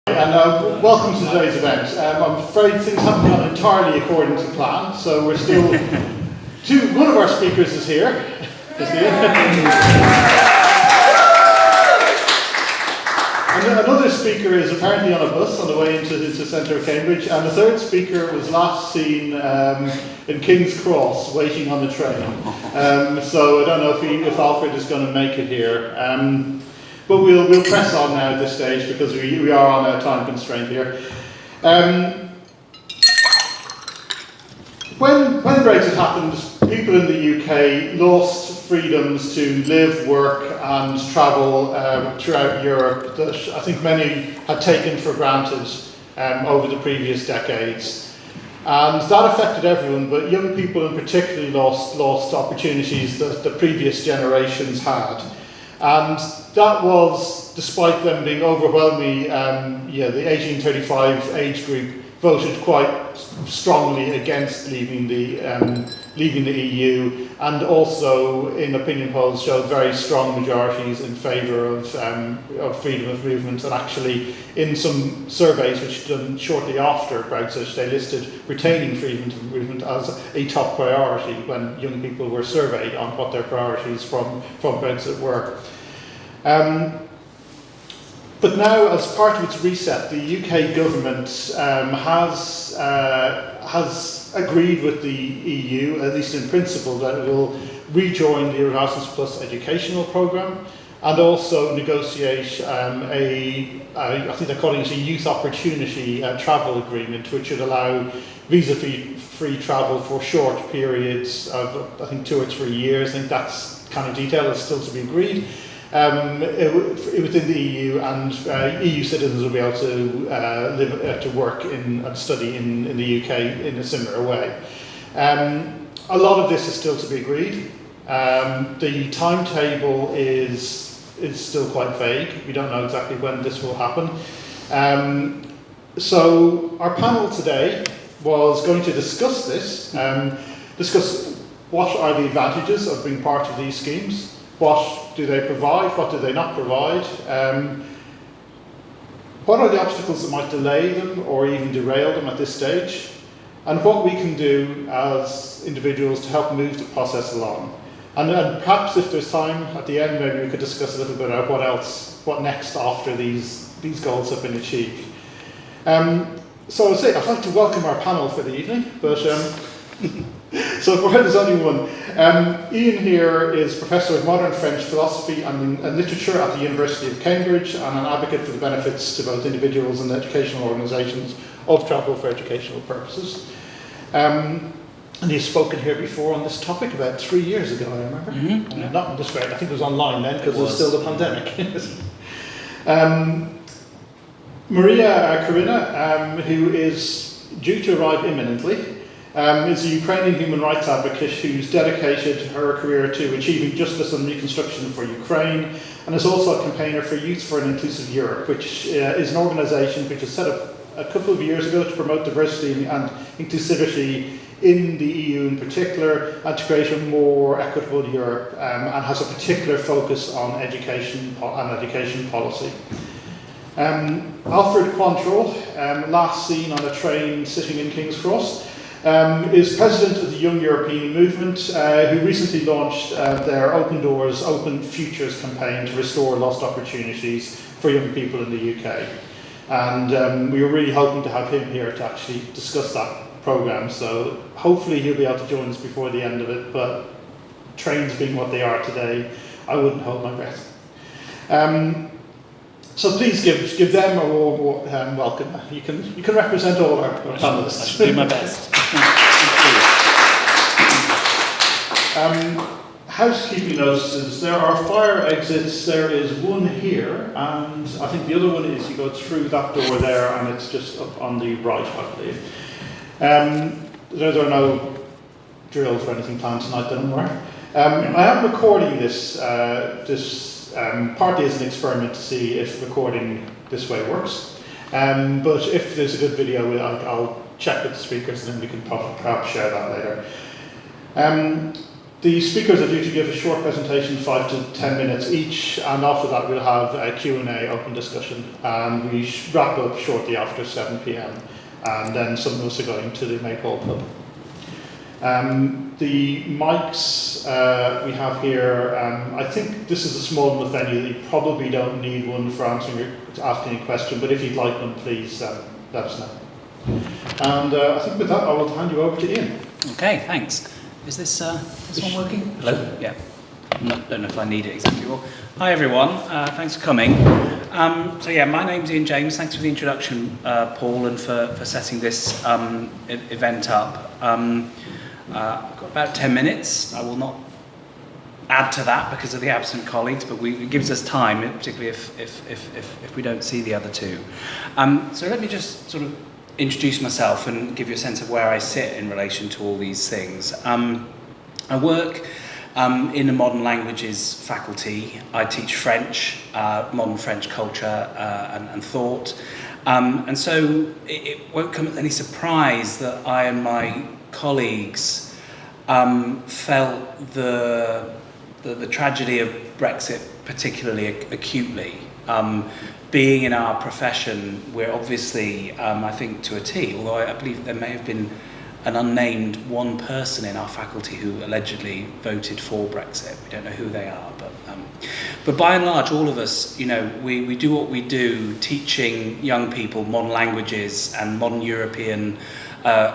And welcome to today's event. I'm afraid things haven't gone entirely according to plan, so we're still... one of our speakers is here. And another speaker is apparently on a bus on the way into the centre of Cambridge, and the third speaker was last seen in King's Cross, waiting on the train. So I don't know if Alfred is going to make it here. But we'll press on now at this stage because we are on a time constraint here. When Brexit happened, people in the UK lost freedoms to live, work and travel throughout Europe that I think many had taken for granted over the previous decades. And that affected everyone, but young people in particular lost opportunities that the previous generations had. And that was, despite them being overwhelmingly, the 1835 age group voted quite strongly against leaving the EU, and also in opinion polls showed very strong majorities in favour of freedom of movement. And actually, in some surveys which done shortly after Brexit, they listed retaining freedom of movement as a top priority when young people were surveyed on what their priorities from Brexit were. But now, as part of its reset, the UK government has agreed with the EU, at least in principle, that it will rejoin the Erasmus Plus educational programme and also negotiate I think they're calling it a youth opportunity travel agreement, which would allow visa-free travel for short periods of, I think, 2 or 3 years. I think that's kind of detail that's still to be agreed. Within the EU, and EU citizens will be able to live, to work and study in the UK in a similar way. A lot of this is still to be agreed. The timetable is still quite vague. We don't know exactly when this will happen. So our panel today was going to discuss this, discuss what are the advantages of being part of these schemes. What do they provide? What do they not provide? What are the obstacles that might delay them or even derail them at this stage? And what we can do as individuals to help move the process along. And perhaps if there's time at the end, maybe we could discuss a little bit about what next after these goals have been achieved. So I'd like to welcome our panel for the evening, but so for there's only one. Ian here is Professor of Modern French Philosophy and Literature at the University of Cambridge and an advocate for the benefits to both individuals and educational organisations of travel for educational purposes. And he's spoken here before on this topic about 3 years ago, I remember. Mm-hmm. Not on this way, I think it was online then because it was still the pandemic. Maria Kurinna, who is due to arrive imminently, is a Ukrainian human rights advocate who's dedicated her career to achieving justice and reconstruction for Ukraine, and is also a campaigner for Youth for an Inclusive Europe, which is an organisation which was set up a couple of years ago to promote diversity and inclusivity in the EU in particular, and to create a more equitable Europe, and has a particular focus on education and education policy. Alfred Quantrill, last seen on a train sitting in King's Cross, is president of the Young European Movement, who recently launched their Open Doors, Open Futures campaign to restore lost opportunities for young people in the UK. And we were really hoping to have him here to actually discuss that programme, so hopefully he'll be able to join us before the end of it, but trains being what they are today, I wouldn't hold my breath. So please give them a warm welcome. You can represent all our panelists. I should do my best. Housekeeping notices. There are fire exits. There is one here, and I think the other one is you go through that door there, and it's just up on the right, I believe. There are no drills or anything planned tonight, don't worry. I am recording this partly as an experiment to see if recording this way works. But if there's a good video, I'll check with the speakers and then we can perhaps share that later. The speakers are due to give a short presentation, 5 to 10 minutes each, and after that we'll have a Q&A, open discussion, and we wrap up shortly after 7 p.m. and then some of us are going to the Maypole pub. The mics we have here, I think this is a small enough venue that you probably don't need one for asking a question, but if you'd like one, please let us know. And I think with that, I will hand you over to Ian. Okay, thanks. Is this one working? Hello? Yeah. Don't know if I need it exactly. Well, hi everyone. Thanks for coming. So yeah, my name's Ian James. Thanks for the introduction, Paul, and for setting this event up. I've got about 10 minutes. I will not add to that because of the absent colleagues, but it gives us time, particularly if we don't see the other two. So let me just sort of introduce myself and give you a sense of where I sit in relation to all these things. I work in the modern languages faculty. I teach French, modern French culture and thought. And so it won't come as any surprise that I and my colleagues felt the tragedy of Brexit particularly acutely. Being in our profession, we're obviously, I think to a T, although I believe there may have been an unnamed one person in our faculty who allegedly voted for Brexit. We don't know who they are, but by and large, all of us, we do what we do, teaching young people modern languages and modern European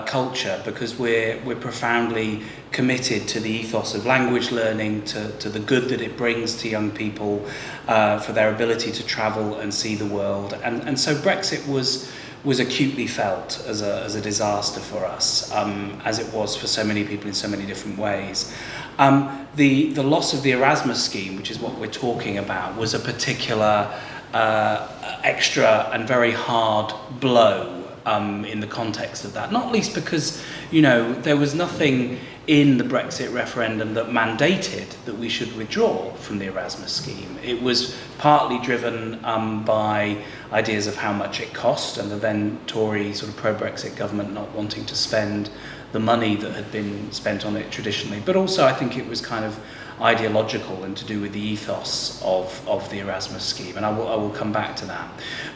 culture, because we're profoundly committed to the ethos of language learning, to the good that it brings to young people, for their ability to travel and see the world. And so Brexit was acutely felt as a disaster for us, as it was for so many people in so many different ways. The loss of the Erasmus scheme, which is what we're talking about, was a particular extra and very hard blow in the context of that, not least because there was nothing in the Brexit referendum that mandated that we should withdraw from the Erasmus scheme. It was partly driven by ideas of how much it cost, and the then Tory sort of pro-Brexit government not wanting to spend the money that had been spent on it traditionally, but also I think it was kind of ideological and to do with the ethos of the Erasmus scheme, and I will come back to that.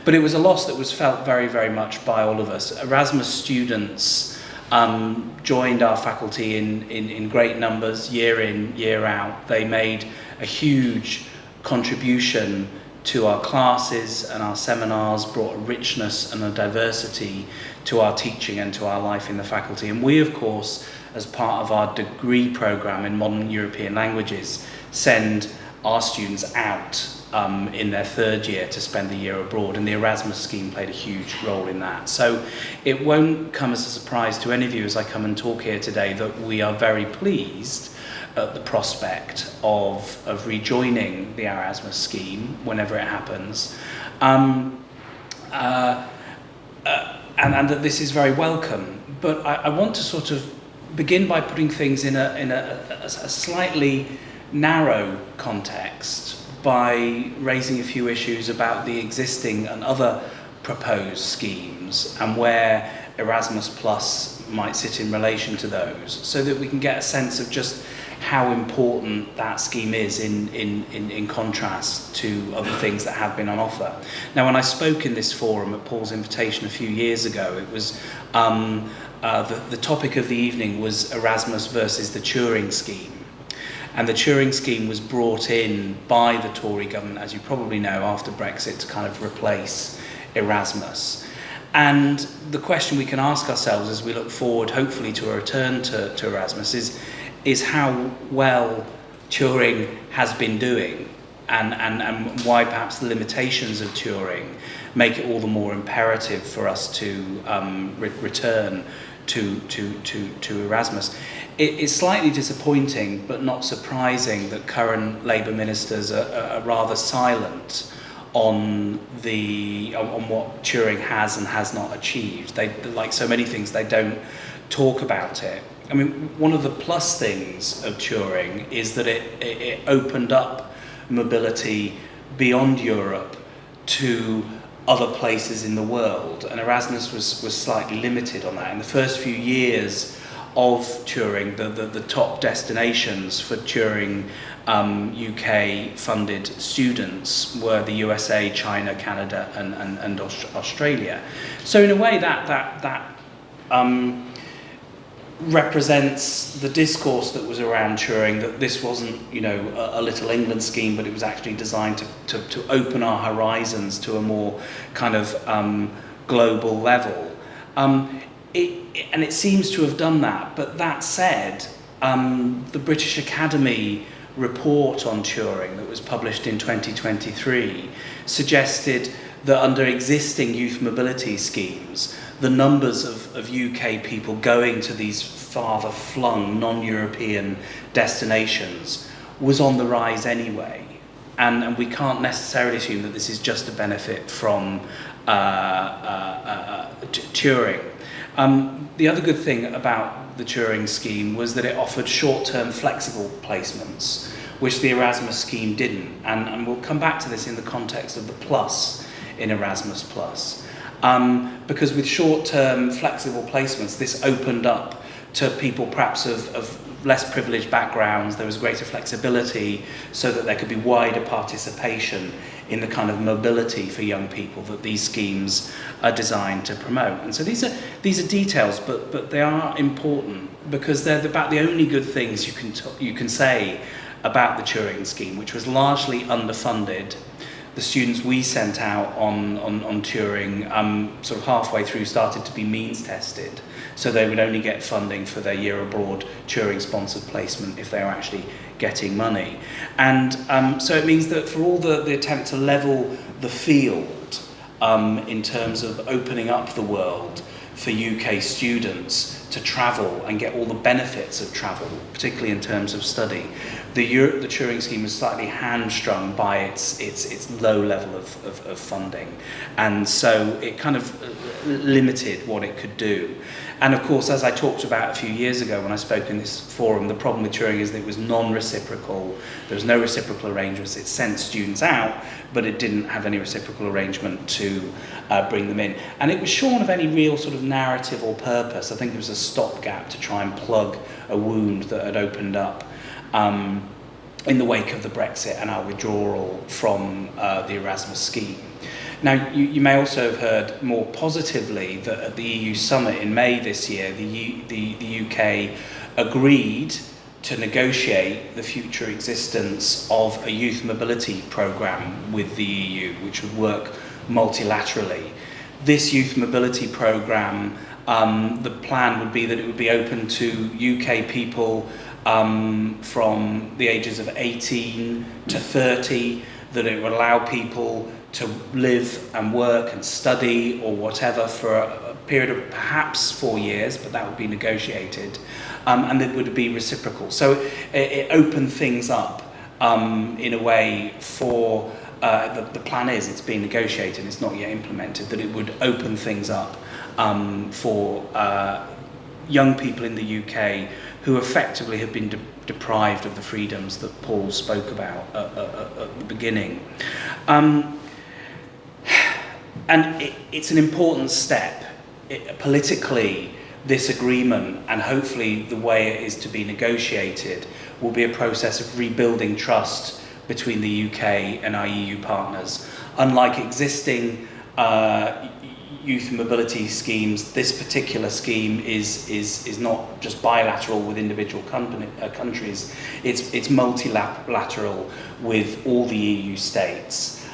But it was a loss that was felt very, very much by all of us. Erasmus students joined our faculty in great numbers, year in, year out. They made a huge contribution to our classes and our seminars, brought a richness and a diversity to our teaching and to our life in the faculty. And we, of course, as part of our degree programme in modern European languages, send our students out in their third year to spend the year abroad, and the Erasmus scheme played a huge role in that. So it won't come as a surprise to any of you as I come and talk here today that we are very pleased at the prospect of rejoining the Erasmus scheme whenever it happens, and that this is very welcome. But I want to sort of begin by putting things in a slightly narrow context by raising a few issues about the existing and other proposed schemes and where Erasmus Plus might sit in relation to those, so that we can get a sense of just how important that scheme is in contrast to other things that have been on offer. Now, when I spoke in this forum at Paul's invitation a few years ago, it was the topic of the evening was Erasmus versus the Turing scheme. And the Turing scheme was brought in by the Tory government, as you probably know, after Brexit to kind of replace Erasmus. And the question we can ask ourselves as we look forward, hopefully, to a return to Erasmus is how well Turing has been doing, and why perhaps the limitations of Turing make it all the more imperative for us to return to Erasmus. It is slightly disappointing, but not surprising, that current Labour ministers are rather silent on what Turing has and has not achieved. They, like so many things, they don't talk about it. I mean, one of the plus things of Turing is that it opened up mobility beyond Europe to other places in the world, and Erasmus was slightly limited on that. In the first few years of Turing, the top destinations for Turing UK-funded students were the USA, China, Canada, and Australia. So in a way, that represents the discourse that was around Turing, that this wasn't, you know, a Little England scheme, but it was actually designed to open our horizons to a more kind of global level. And it seems to have done that. But that said, the British Academy report on Turing that was published in 2023 suggested that under existing youth mobility schemes, the numbers of UK people going to these farther flung non-European destinations was on the rise anyway. And we can't necessarily assume that this is just a benefit from Turing. The other good thing about the Turing scheme was that it offered short-term flexible placements, which the Erasmus scheme didn't. And we'll come back to this in the context of the plus in Erasmus Plus. Because with short-term flexible placements, this opened up to people perhaps of less privileged backgrounds. There was greater flexibility so that there could be wider participation in the kind of mobility for young people that these schemes are designed to promote. And so these are details, but they are important because they're about the only good things you can say about the Turing scheme, which was largely underfunded. The students we sent out on Turing sort of halfway through started to be means tested, so they would only get funding for their year abroad Turing sponsored placement if they were actually getting money. And so it means that for all the attempt to level the field in terms of opening up the world for UK students to travel and get all the benefits of travel, particularly in terms of study, the Turing scheme is slightly hamstrung by its low level of funding, and so it kind of limited what it could do. And of course, as I talked about a few years ago when I spoke in this forum, the problem with Turing is that it was non-reciprocal. There was no reciprocal arrangements. It sent students out, but it didn't have any reciprocal arrangement to bring them in. And it was shorn of any real sort of narrative or purpose. I think it was a stopgap to try and plug a wound that had opened up in the wake of the Brexit and our withdrawal from the Erasmus scheme. Now, you may also have heard more positively that at the EU summit in May this year, the UK agreed to negotiate the future existence of a youth mobility programme with the EU, which would work multilaterally. This youth mobility programme, the plan would be that it would be open to UK people from the ages of 18 to 30, that it would allow people to live and work and study or whatever for a period of perhaps 4 years, but that would be negotiated, and it would be reciprocal. So it opened things up in a way for, the plan is, it's being negotiated, it's not yet implemented, that it would open things up for young people in the UK who effectively have been deprived of the freedoms that Paul spoke about at the beginning. And it's an important step. Politically, this agreement, and hopefully the way it is to be negotiated, will be a process of rebuilding trust between the UK and our EU partners. Unlike existing youth mobility schemes, this particular scheme is not just bilateral with individual countries, it's multilateral with all the EU states.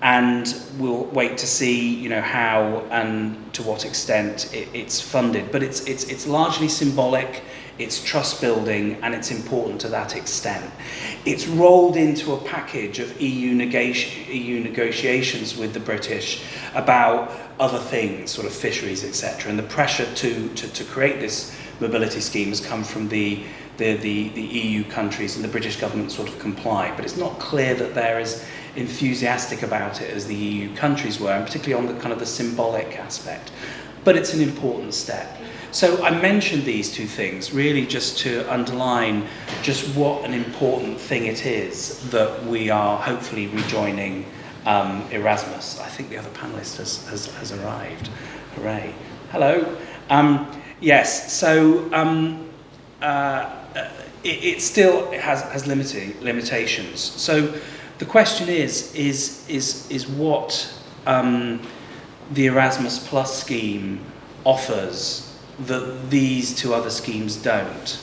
And we'll wait to see, you know, how and to what extent it's funded. But it's largely symbolic, it's trust building, and it's important to that extent. It's rolled into a package of EU negotiations with the British about other things, sort of fisheries, etc. And the pressure to create this mobility scheme has come from the EU countries, and the British government sort of comply. But it's not clear that they're as enthusiastic about it as the EU countries were, and particularly on the kind of the symbolic aspect. But it's an important step. So I mentioned these two things really just to underline just what an important thing it is that we are hopefully rejoining Erasmus. I think the other panellist has arrived. Hooray. Hello. Yes, so it still has limitations. So the question is what the Erasmus Plus scheme offers that these two other schemes don't.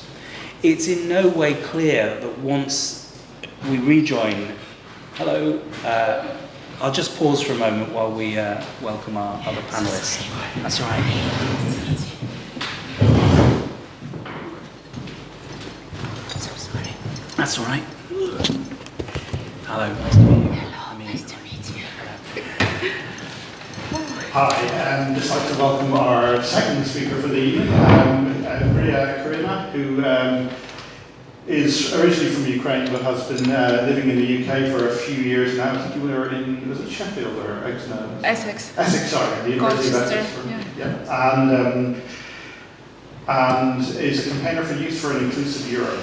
It's in no way clear that once we rejoin. Hello. I'll just pause for a moment while we welcome our other panellists. That's all right. That's all right. Hello, nice to meet you. Hello, nice to meet you. Hi, I'd just like to welcome our second speaker for the evening, Kurinna, who is originally from Ukraine but has been living in the UK for a few years now. I think you were in, was it Sheffield or Essex. Essex, sorry, the University of Essex. Yeah. And is a campaigner for Youth for an Inclusive Europe.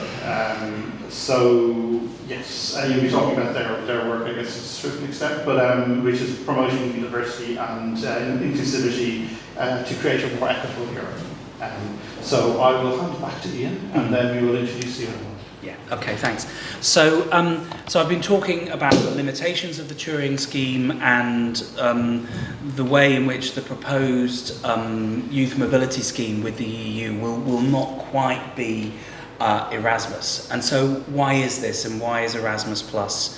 So yes, you'll be talking about their work, I guess, to a certain extent, but which is promoting diversity and inclusivity to create a more equitable Europe. So I will hand back to Ian, and then we will introduce the other one. Yeah. Okay. Thanks. So, so I've been talking about the limitations of the Turing scheme and the way in which the proposed youth mobility scheme with the EU will not quite be Erasmus. And so, why is this, and why is Erasmus Plus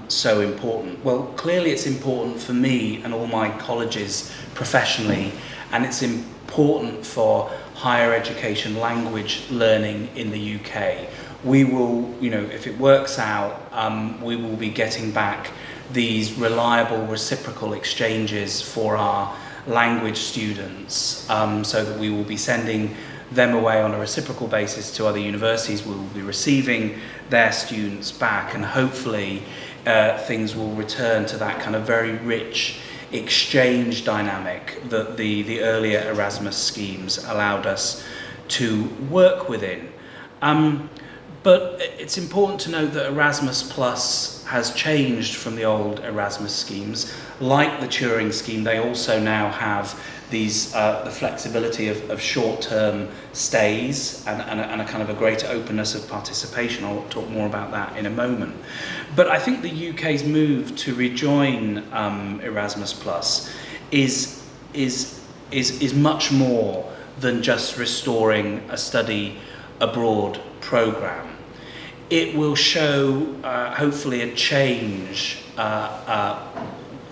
so important? Well, clearly, it's important for me and all my colleges professionally, and it's important for higher education language learning in the UK. We will, if it works out, we will be getting back these reliable reciprocal exchanges for our language students, so that we will be sending them away on a reciprocal basis to other universities. We will be receiving their students back, and hopefully things will return to that kind of very rich exchange dynamic that the earlier Erasmus schemes allowed us to work within. But it's important to note that Erasmus Plus has changed from the old Erasmus schemes. Like the Turing scheme, they also now have these the flexibility of short-term stays and a kind of a greater openness of participation. I'll talk more about that in a moment. But I think the UK's move to rejoin Erasmus Plus is much more than just restoring a study abroad programme. It will show hopefully a change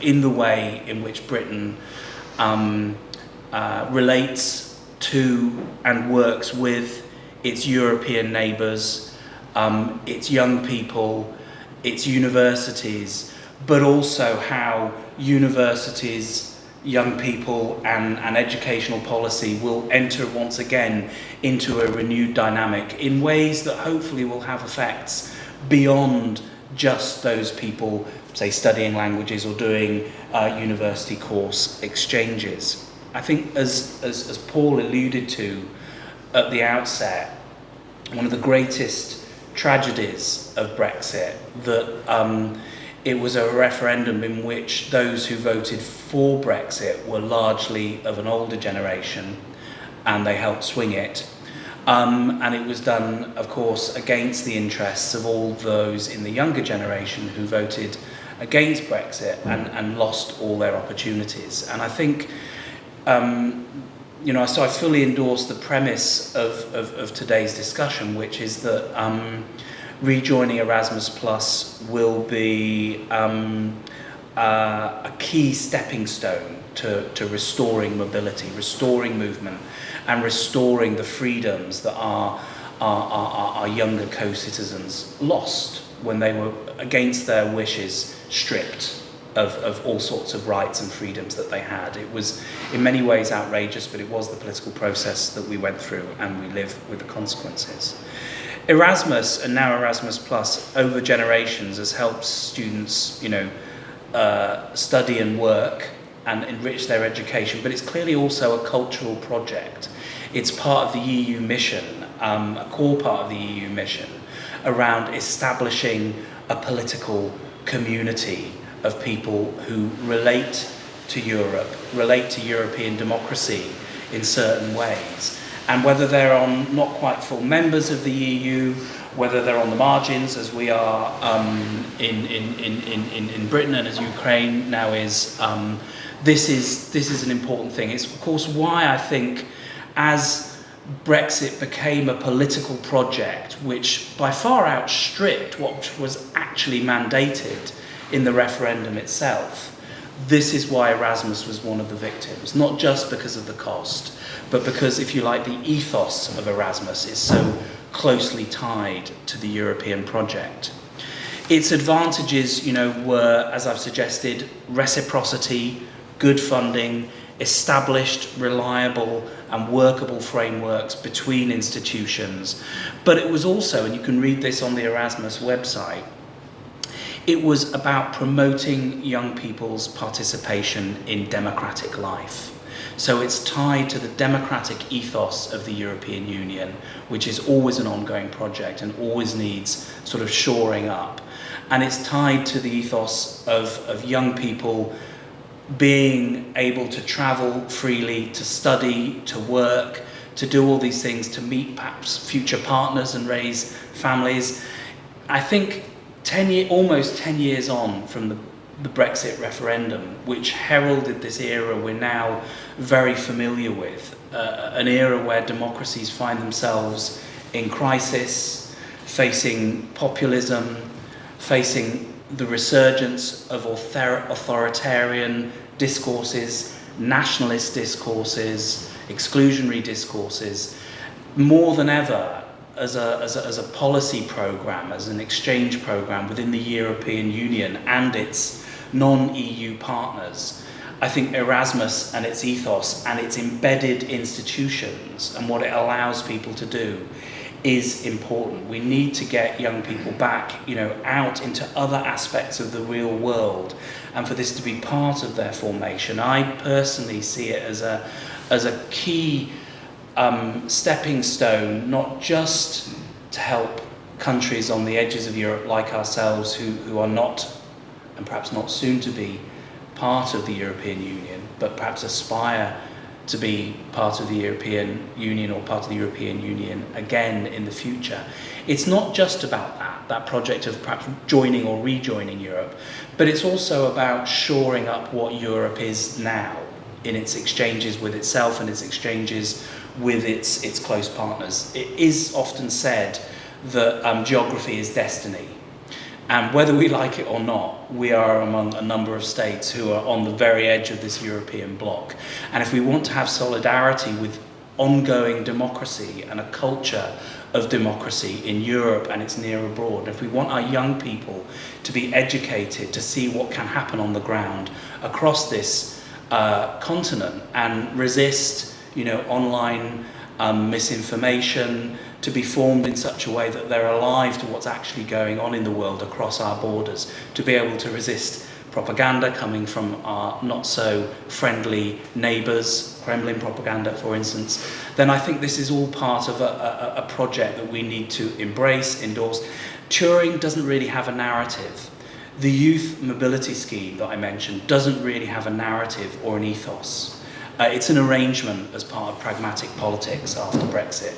in the way in which Britain relates to and works with its European neighbours, its young people, its universities, but also how universities, young people and educational policy will enter once again into a renewed dynamic in ways that hopefully will have effects beyond just those people, say, studying languages or doing university course exchanges. I think as Paul alluded to at the outset, one of the greatest tragedies of Brexit, that it was a referendum in which those who voted for Brexit were largely of an older generation, and they helped swing it. And it was done, of course, against the interests of all those in the younger generation who voted against Brexit and lost all their opportunities. And I think, so I fully endorse the premise of today's discussion, which is that rejoining Erasmus Plus will be a key stepping stone to restoring mobility, restoring movement, and restoring the freedoms that our younger co-citizens lost when they were, against their wishes, stripped of all sorts of rights and freedoms that they had. It was in many ways outrageous, but it was the political process that we went through, and we live with the consequences. Erasmus, and now Erasmus Plus, over generations has helped students, study and work and enrich their education, but it's clearly also a cultural project. It's part of the EU mission, a core part of the EU mission, around establishing a political community of people who relate to Europe, relate to European democracy in certain ways. And whether they're on not quite full members of the EU, whether they're on the margins, as we are in Britain and as Ukraine now is, this is an important thing. It's of course why I think as Brexit became a political project which by far outstripped what was actually mandated in the referendum itself, this is why Erasmus was one of the victims, not just because of the cost, but because, if you like, the ethos of Erasmus is so closely tied to the European project. Its advantages, were, as I've suggested, reciprocity, good funding, established, reliable and workable frameworks between institutions. But it was also, and you can read this on the Erasmus website, it was about promoting young people's participation in democratic life. So it's tied to the democratic ethos of the European Union, which is always an ongoing project and always needs sort of shoring up. And it's tied to the ethos of young people being able to travel freely, to study, to work, to do all these things, to meet perhaps future partners and raise families. I think almost 10 years on from the Brexit referendum, which heralded this era we're now very familiar with, an era where democracies find themselves in crisis, facing populism, facing the resurgence of authoritarian discourses, nationalist discourses, exclusionary discourses, more than ever as a policy programme, as an exchange programme within the European Union and its non-EU partners. I think Erasmus and its ethos and its embedded institutions and what it allows people to do is important. We need to get young people back, out into other aspects of the real world, and for this to be part of their formation. I personally see it as a key stepping stone, not just to help countries on the edges of Europe like ourselves who are not, and perhaps not soon to be, part of the European Union, but perhaps aspire to be part of the European Union or part of the European Union again in the future. It's not just about that project of perhaps joining or rejoining Europe, but it's also about shoring up what Europe is now in its exchanges with itself and its exchanges with its close partners. It is often said that geography is destiny. And whether we like it or not, we are among a number of states who are on the very edge of this European bloc. And if we want to have solidarity with ongoing democracy and a culture of democracy in Europe and its near abroad, if we want our young people to be educated to see what can happen on the ground across this continent and resist, online misinformation, to be formed in such a way that they're alive to what's actually going on in the world across our borders, to be able to resist propaganda coming from our not so friendly neighbours, Kremlin propaganda for instance, then I think this is all part of a project that we need to embrace, endorse. Turing doesn't really have a narrative. The Youth Mobility Scheme that I mentioned doesn't really have a narrative or an ethos. It's an arrangement as part of pragmatic politics after Brexit.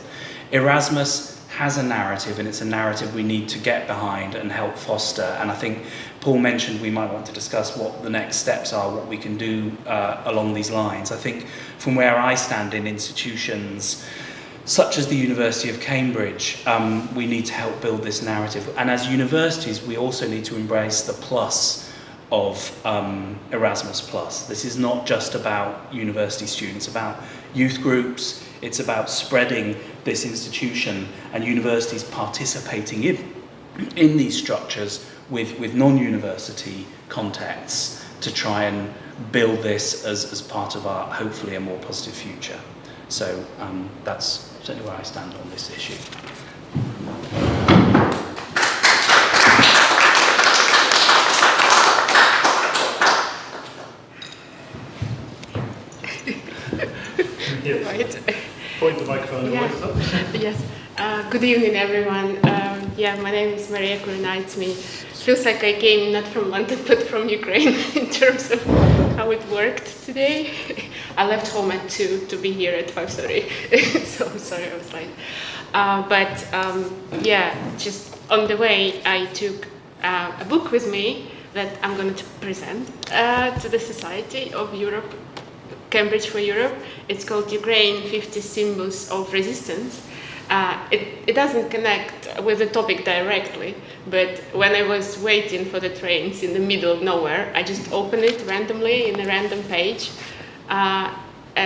Erasmus has a narrative, and it's a narrative we need to get behind and help foster. And I think Paul mentioned we might want to discuss what the next steps are, what we can do along these lines. I think from where I stand in institutions such as the University of Cambridge, we need to help build this narrative. And as universities, we also need to embrace the plus of Erasmus Plus. This is not just about university students, it's about youth groups, it's about spreading this institution and universities participating in these structures with non-university contexts to try and build this as part of our, hopefully, a more positive future. So that's certainly where I stand on this issue. Right. Point the microphone away. Yes. Good evening, everyone. My name is Maria Kurinna. It's me feels like I came not from London but from Ukraine in terms of how it worked today. I left home at 2 to be here at 5:30, so I'm sorry I was late. Yeah, just on the way I took a book with me that I'm going to present to the Society of Europe, Cambridge for Europe. It's called Ukraine 50 Symbols of Resistance. It doesn't connect with the topic directly, but when I was waiting for the trains in the middle of nowhere, I just opened it randomly in a random page,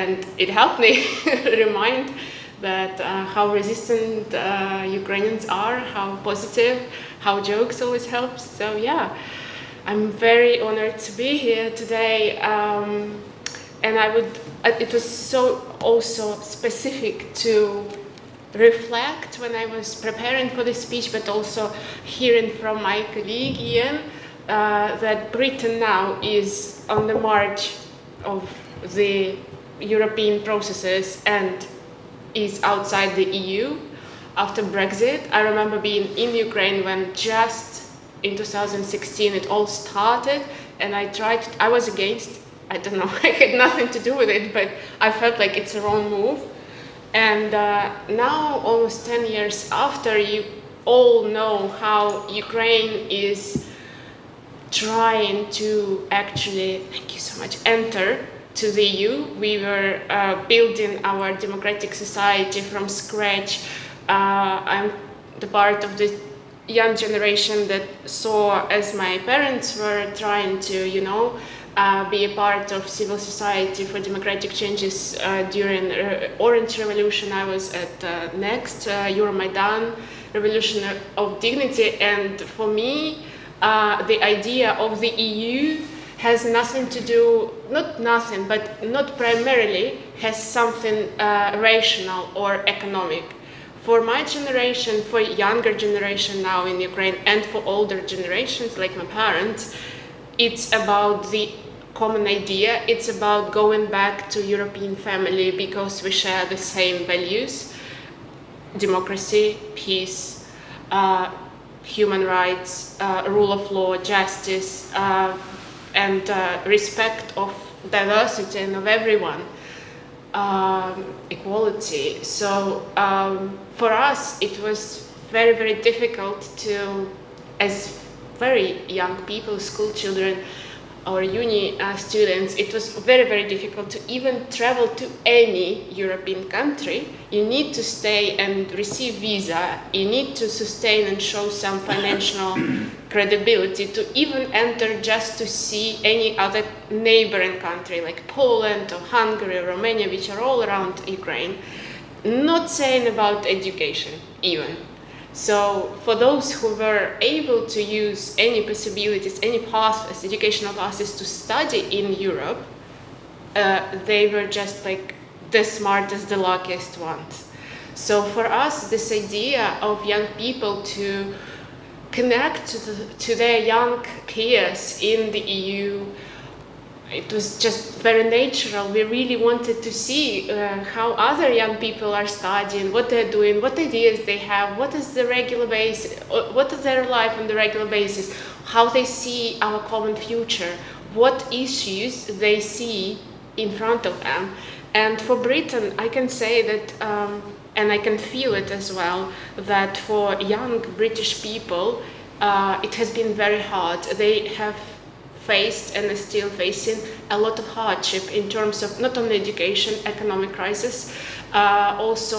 and it helped me remind that how resistant Ukrainians are, how positive, how jokes always help. So yeah, I'm very honored to be here today, and it was so also specific to reflect when I was preparing for this speech, but also hearing from my colleague Ian that Britain now is on the march of the European processes and is outside the EU after Brexit. I remember being in Ukraine when just in 2016 it all started, and I was against, I don't know, I had nothing to do with it, but I felt like it's a wrong move. And now, almost 10 years after, you all know how Ukraine is trying to actually, thank you so much, enter to the EU. We were building our democratic society from scratch. I'm the part of the young generation that saw, as my parents were trying to, be a part of civil society for democratic changes during Orange Revolution. I was at Next, Euromaidan, Revolution of Dignity, and for me, the idea of the EU has nothing to do, not nothing, but not primarily, has something rational or economic. For my generation, for younger generation now in Ukraine, and for older generations like my parents, it's about the common idea. It's about going back to European family because we share the same values: democracy, peace, human rights, rule of law, justice, and respect of diversity and of everyone, equality. So for us, it was very, very difficult to, as very young people, school children, or uni students, it was very, very difficult to even travel to any European country. You need to stay and receive visa. You need to sustain and show some financial credibility to even enter just to see any other neighboring country like Poland or Hungary or Romania, which are all around Ukraine. Not saying about education even. So for those who were able to use any possibilities, any paths, educational paths to study in Europe, they were just like the smartest, the luckiest ones. So for us, this idea of young people to connect to their young peers in the EU, it was just very natural. We really wanted to see how other young people are studying, what they're doing, what ideas they have, what is the regular basis, what is their life on the regular basis, how they see our common future, what issues they see in front of them. And for Britain, I can say that, and I can feel it as well, that for young British people, it has been very hard. They have faced and are still facing a lot of hardship in terms of not only education, economic crisis, also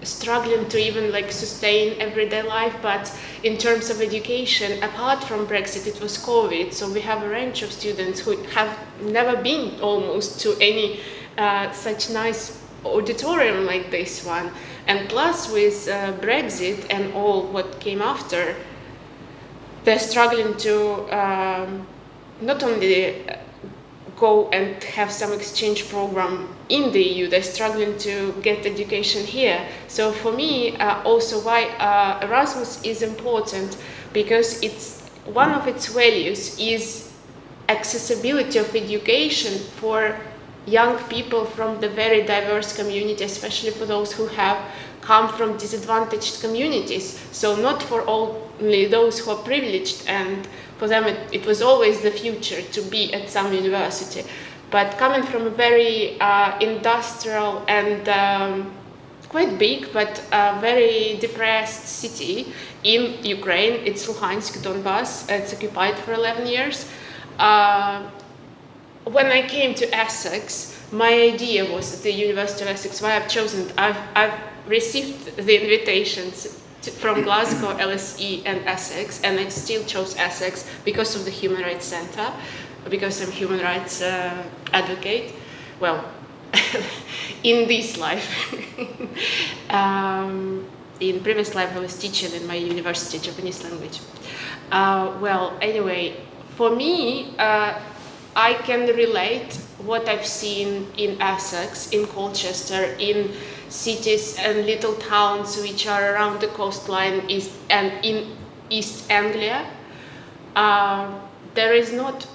struggling to even like sustain everyday life, but in terms of education, apart from Brexit, it was COVID, so we have a range of students who have never been almost to any such nice auditorium like this one. And plus with Brexit and all what came after, they're struggling to not only go and have some exchange program in the EU, they're struggling to get education here. So for me, also why Erasmus is important, because it's one of its values is accessibility of education for young people from the very diverse community, especially for those who have come from disadvantaged communities. So not only those who are privileged, and for them it was always the future to be at some university. But coming from a very industrial and quite big, but very depressed city in Ukraine, it's Luhansk, Donbass, it's occupied for 11 years. When I came to Essex, my idea was at the University of Essex, why I've chosen, I've received the invitations from Glasgow, LSE and Essex, and I still chose Essex because of the Human Rights Centre, because I'm a human rights advocate. Well, in this life. In previous life I was teaching in my university Japanese language. Well, anyway, for me, I can relate what I've seen in Essex, in Colchester, in cities and little towns which are around the coastline and in East Anglia. There is not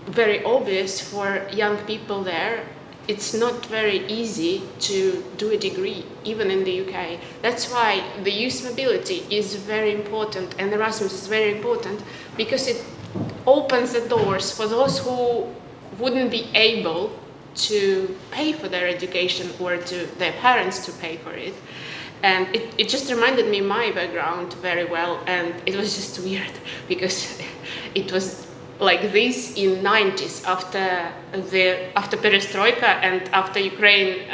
very obvious for young people there. It's not very easy to do a degree, even in the UK. That's why the youth mobility is very important, and Erasmus is very important, because it opens the doors for those who wouldn't be able to pay for their education or to their parents to pay for it. And it just reminded me my background very well, and it was just weird because it was like this in 90s after perestroika and after Ukraine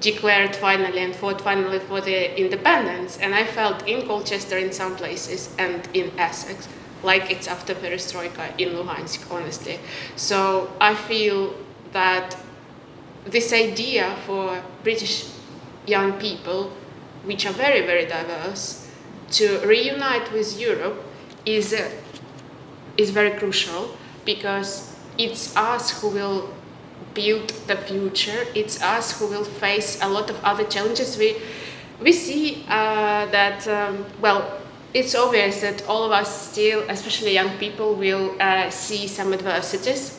declared finally and fought finally for the independence. And I felt in Colchester in some places and in Essex like it's after perestroika in Luhansk, honestly. So I feel that this idea for British young people, which are very, very diverse, to reunite with Europe is very crucial, because it's us who will build the future. It's us who will face a lot of other challenges. We see that, well, it's obvious that all of us still, especially young people, will see some adversities,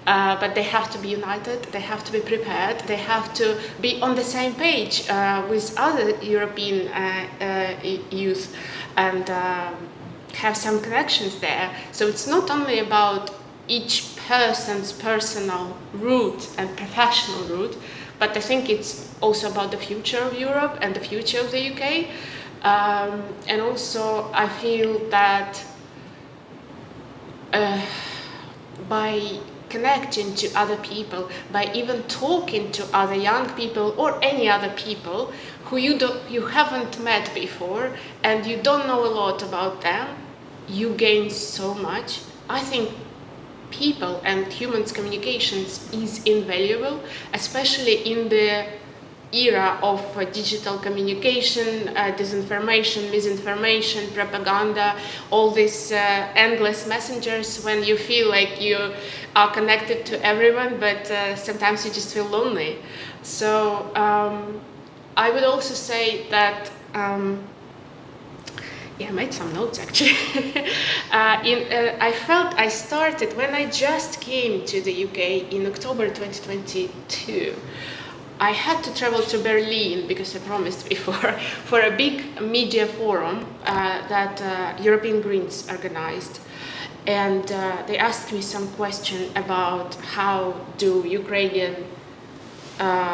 but they have to be united, they have to be prepared, they have to be on the same page with other European youth and have some connections there. So it's not only about each person's personal route and professional route, but I think it's also about the future of Europe and the future of the UK. And also I feel that by connecting to other people, by even talking to other young people or any other people who you haven't met before and you don't know a lot about them, you gain so much. I think people and humans' communications is invaluable, especially in the era of digital communication, disinformation, misinformation, propaganda, all these endless messengers, when you feel like you are connected to everyone, but sometimes you just feel lonely. So I would also say that I made some notes actually. I felt I started when I just came to the UK in October 2022. I had to travel to Berlin, because I promised before, for a big media forum that European Greens organized. And they asked me some question about how do Ukrainian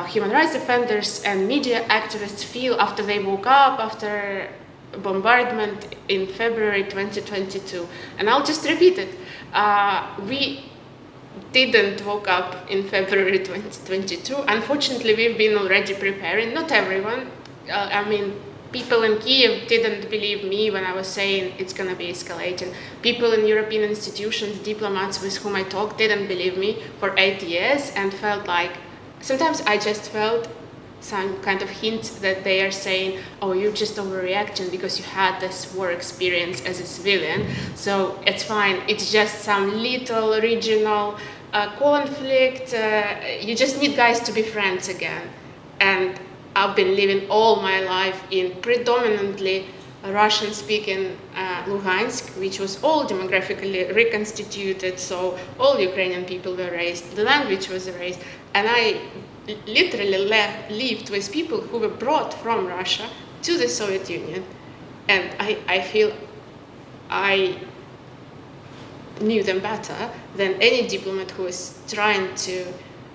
human rights defenders and media activists feel after they woke up after bombardment in February 2022. And I'll just repeat it. We didn't woke up in February 2022. Unfortunately, we've been already preparing. Not everyone. I mean, people in Kiev didn't believe me when I was saying it's going to be escalating. People in European institutions, diplomats with whom I talked, didn't believe me for 8 years and felt like, sometimes I just felt some kind of hint that they are saying, oh, you're just overreacting because you had this war experience as a civilian, so it's fine, it's just some little regional conflict, you just need guys to be friends again. And I've been living all my life in predominantly Russian-speaking Luhansk, which was all demographically reconstituted, so all Ukrainian people were raised, the language was erased, and I literally lived with people who were brought from Russia to the Soviet Union And I feel I knew them better than any diplomat who is trying to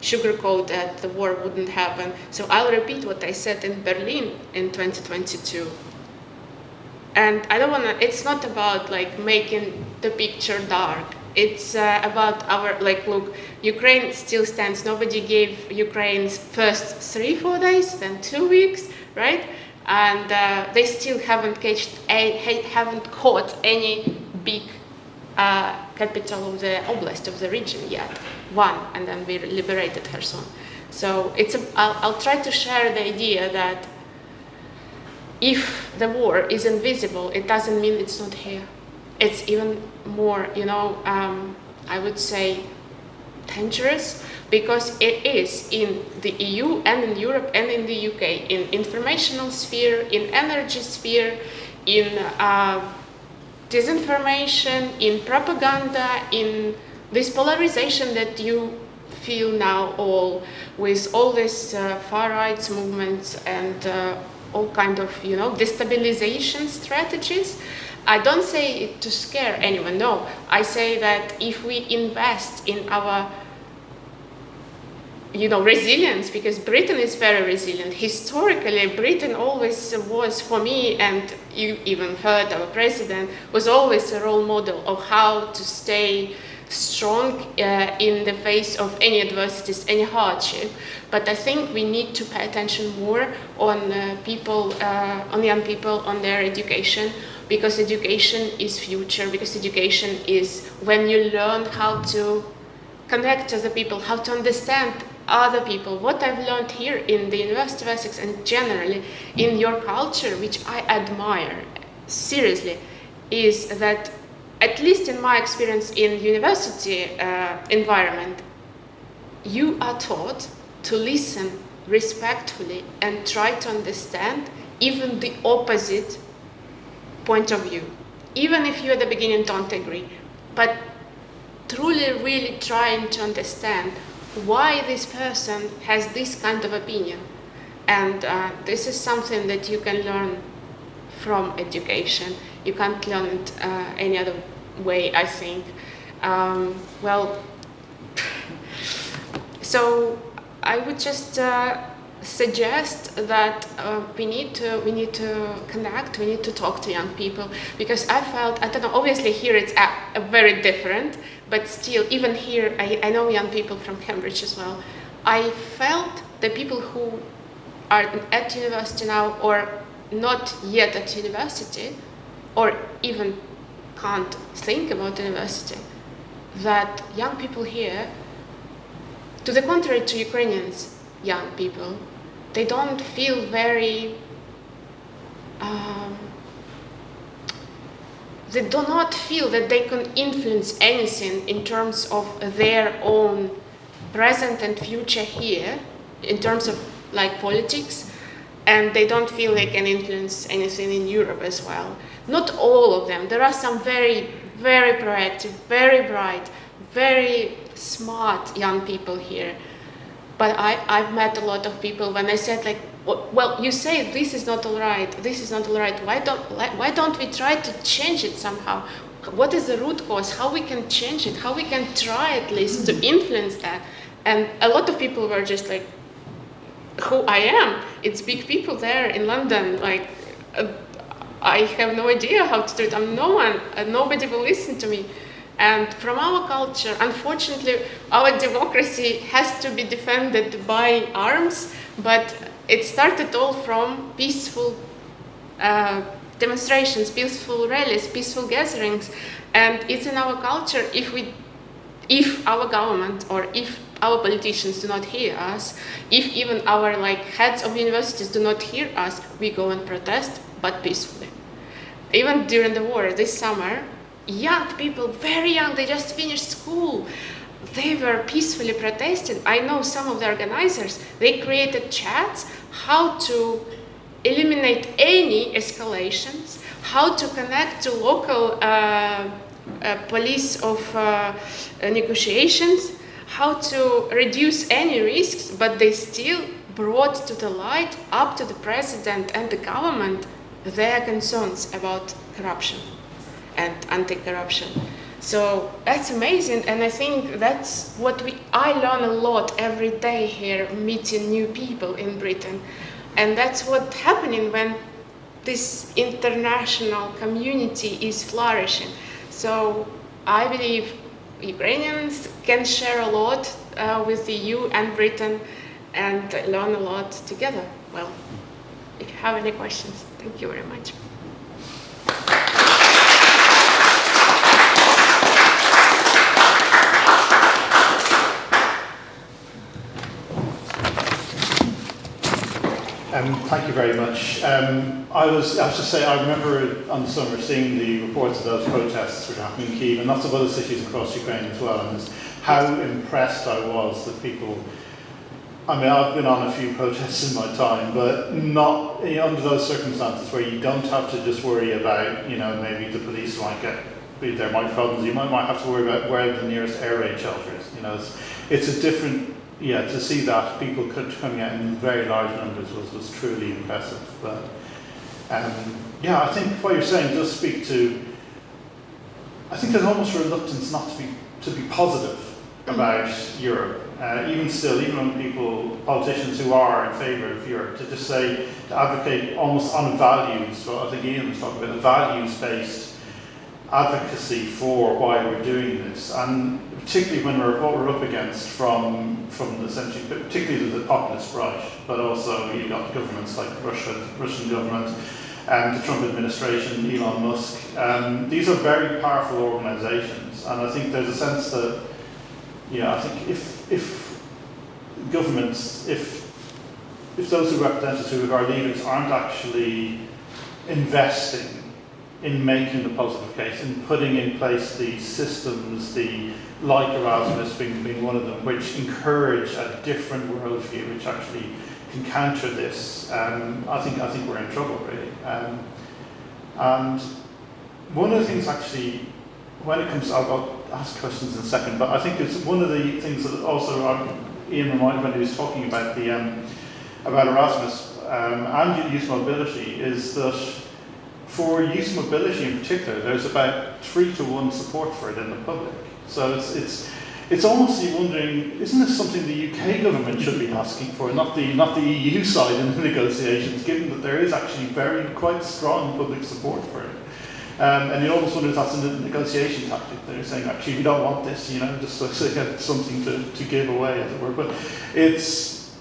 sugarcoat that the war wouldn't happen. So I'll repeat what I said in Berlin in 2022. And I don't want to, it's not about like making the picture dark. It's about our, like, look, Ukraine still stands. Nobody gave Ukraine first 3-4 days, then 2 weeks, right? And they still haven't caught any big capital of the oblast of the region yet. One, and then we liberated Kherson. So I'll try to share the idea that if the war is invisible, it doesn't mean it's not here. It's even more, I would say, dangerous, because it is in the EU and in Europe and in the UK, in informational sphere, in energy sphere, in disinformation, in propaganda, in this polarization that you feel now all with all these far right movements and all kind of destabilization strategies. I don't say it to scare anyone, no. I say that if we invest in our resilience, because Britain is very resilient. Historically, Britain always was, for me, and you even heard our president, was always a role model of how to stay strong in the face of any adversities, any hardship. But I think we need to pay attention more on on young people, on their education, because education is future, because education is when you learn how to connect to the people, how to understand other people. What I've learned here in the University of Essex and generally in your culture, which I admire seriously, is that, at least in my experience in university environment, you are taught to listen respectfully and try to understand even the opposite point of view, even if you at the beginning don't agree, but truly really trying to understand why this person has this kind of opinion. And this is something that you can learn from education. You can't learn it any other way, I think. So I would just suggest that we need to connect, we need to talk to young people, because I felt, I don't know, obviously here it's very different, but still, even here, I know young people from Cambridge as well. I felt the people who are at university now, or not yet at university, or even can't think about university, that young people here, to the contrary to Ukrainians, young people, they don't feel very, they do not feel that they can influence anything in terms of their own present and future here, in terms of like politics, and they don't feel they can influence anything in Europe as well. Not all of them. There are some very, very proactive, very bright, very smart young people here. But I've met a lot of people when I said, like, well, you say this is not all right, this is not all right. Why don't we try to change it somehow? What is the root cause? How we can change it? How we can try at least to influence that? And a lot of people were just like, who I am. It's big people there in London. Like, I have no idea how to do it. I'm no one. Nobody will listen to me. And from our culture, unfortunately, our democracy has to be defended by arms, but it started all from peaceful demonstrations, peaceful rallies, peaceful gatherings. And it's in our culture, if our government or if our politicians do not hear us, if even our heads of universities do not hear us, we go and protest, but peacefully. Even during the war this summer, young people, very young, they just finished school, they were peacefully protesting. I know some of the organizers, they created chats how to eliminate any escalations, how to connect to local police of negotiations, how to reduce any risks, but they still brought to the light, up to the president and the government, their concerns about corruption and anti-corruption. So that's amazing, and I think that's what I learn a lot every day here, meeting new people in Britain. And that's what's happening when this international community is flourishing. So I believe Ukrainians can share a lot with the EU and Britain and learn a lot together. Well, if you have any questions, thank you very much. Thank you very much. I have to say, I remember on the summer seeing the reports of those protests which happened in Kyiv, and lots of other cities across Ukraine as well, and how impressed I was that people, I mean, I've been on a few protests in my time, but not under those circumstances where you don't have to just worry about, maybe the police might there might be problems, you might have to worry about where the nearest air raid shelter is. It's a different, to see that people coming out in very large numbers was truly impressive. But I think what you're saying does speak to, I think there's almost a reluctance not to be positive about Europe. Even when politicians who are in favour of Europe, to just say, to advocate almost on values, well, I think Ian was talking about a values-based advocacy for why we're doing this, and particularly when what we're up against from essentially, particularly the populist right, but also you've got governments like Russian government, the Trump administration, Elon Musk. These are very powerful organisations, and I think there's a sense that, I think if governments, if those who represent us, who are our leaders, aren't actually investing in making the positive case, in putting in place the systems, like Erasmus being one of them, which encourage a different worldview, which actually can counter this, I think we're in trouble, really. And one of the things, actually, when it comes, I'll ask questions in a second, but I think it's one of the things that also Ian reminded when he was talking about about Erasmus and youth mobility, is that for youth mobility in particular, there's about 3-to-1 support for it in the public. So it's almost you wondering, isn't this something the UK government should be asking for, not the EU side in the negotiations, given that there is actually quite strong public support for it. And you almost wonder if that's a negotiation tactic. They're saying, actually, we don't want this, just so they get something to give away, as it were. But it's,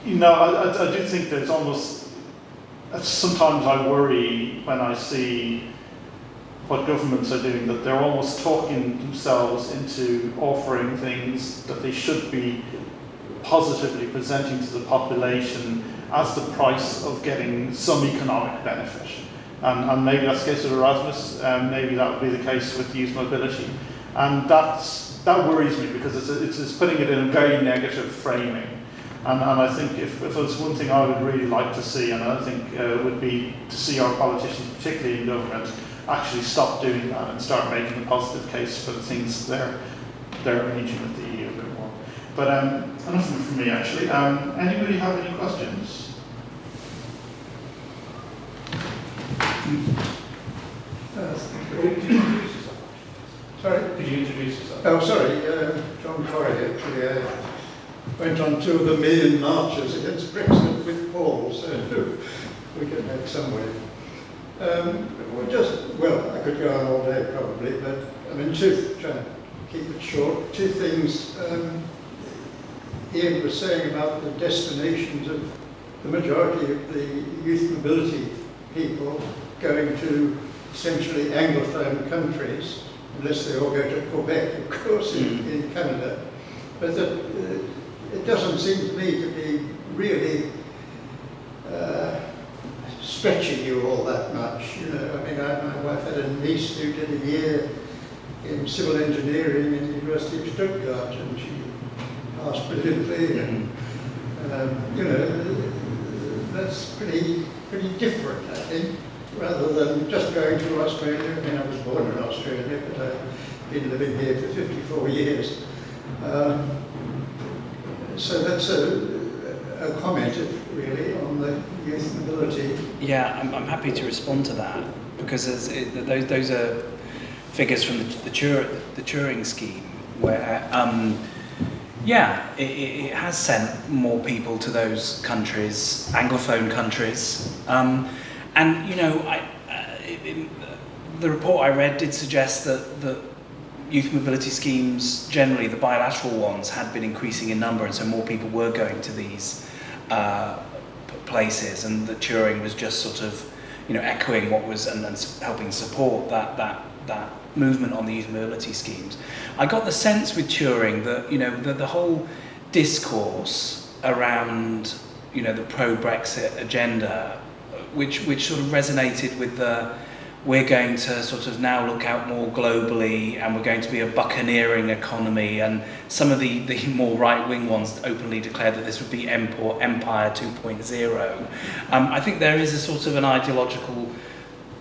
I do think there's almost, sometimes I worry when I see what governments are doing, that they're almost talking themselves into offering things that they should be positively presenting to the population as the price of getting some economic benefit. And maybe that's the case with Erasmus, maybe that would be the case with youth mobility. And that worries me, because it's putting it in a very negative framing. And I think if there's one thing I would really like to see, and I think would be to see our politicians, particularly in government, actually stop doing that and start making a positive case for the things they're arranging with the EU a bit more. But enough from me, actually. Anybody have any questions? Sorry? Could you introduce yourself? Oh, sorry, John Corrie, actually. I went on 2 of the million marches against Brexit with Paul, so we get back somewhere. I could go on all day probably, but I mean, trying to keep it short, 2 things. Ian was saying about the destinations of the majority of the youth mobility people going to essentially Anglophone countries, unless they all go to Quebec, of course, in Canada. But it doesn't seem to me to be really stretching you all that much. I mean, my wife had a niece who did a year in civil engineering in the University of Stuttgart, and she passed brilliantly. And that's pretty different, I think, rather than just going to Australia. I mean, I was born in Australia, but I've been living here for 54 years. So that's a a comment, really, on the youth mobility. Yeah, I'm happy to respond to that, because those are figures from the Turing scheme, where it has sent more people to those countries, Anglophone countries, and you know, the report I read did suggest that youth mobility schemes, generally the bilateral ones, had been increasing in number, and so more people were going to these places, and that Turing was just sort of, you know, echoing what was and helping support that movement on the youth mobility schemes. I got the sense with Turing that, you know, the whole discourse around, you know, the pro-Brexit agenda, which sort of resonated with the, we're going to sort of now look out more globally, and we're going to be a buccaneering economy, and some of the more right-wing ones openly declared that this would be Empire 2.0. I think there is a sort of an ideological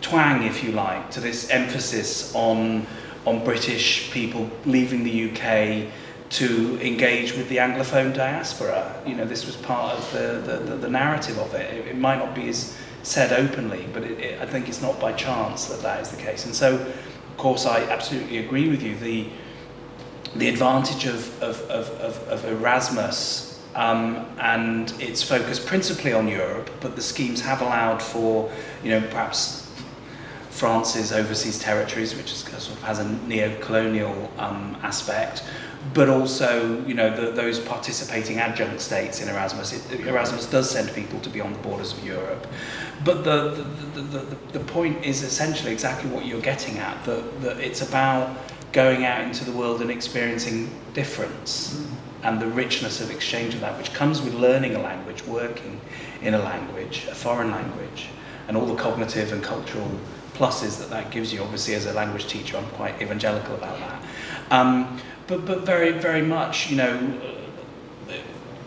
twang, if you like, to this emphasis on British people leaving the UK to engage with the Anglophone diaspora. You know, this was part of the narrative of it. It might not be as said openly, but I think it's not by chance that is the case. And so, of course, I absolutely agree with you. The advantage of Erasmus and its focus principally on Europe, but the schemes have allowed for, you know, perhaps France's overseas territories, which sort of has a neo-colonial aspect, but also, you know, those participating adjunct states in Erasmus. Erasmus does send people to be on the borders of Europe, but the point is essentially exactly what you're getting at, that it's about going out into the world and experiencing difference and the richness of exchange of that, which comes with learning a language, working in a language, a foreign language, and all the cognitive and cultural pluses that gives you. Obviously, as a language teacher, I'm quite evangelical about that. But very, very much, you know,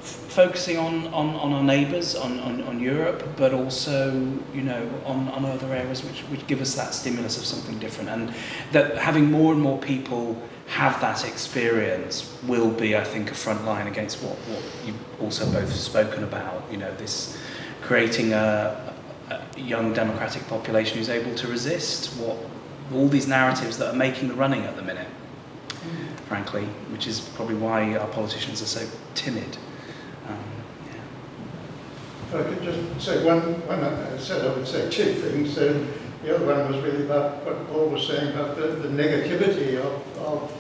focusing on our neighbours, on Europe, but also, you know, on other areas which give us that stimulus of something different. And that having more and more people have that experience will be, I think, a front line against what you've also both spoken about, you know, this creating a young democratic population who's able to resist all these narratives that are making the running at the minute, frankly, which is probably why our politicians are so timid. If I could just say one I said I would say two things. The other one was really about what Paul was saying about the negativity of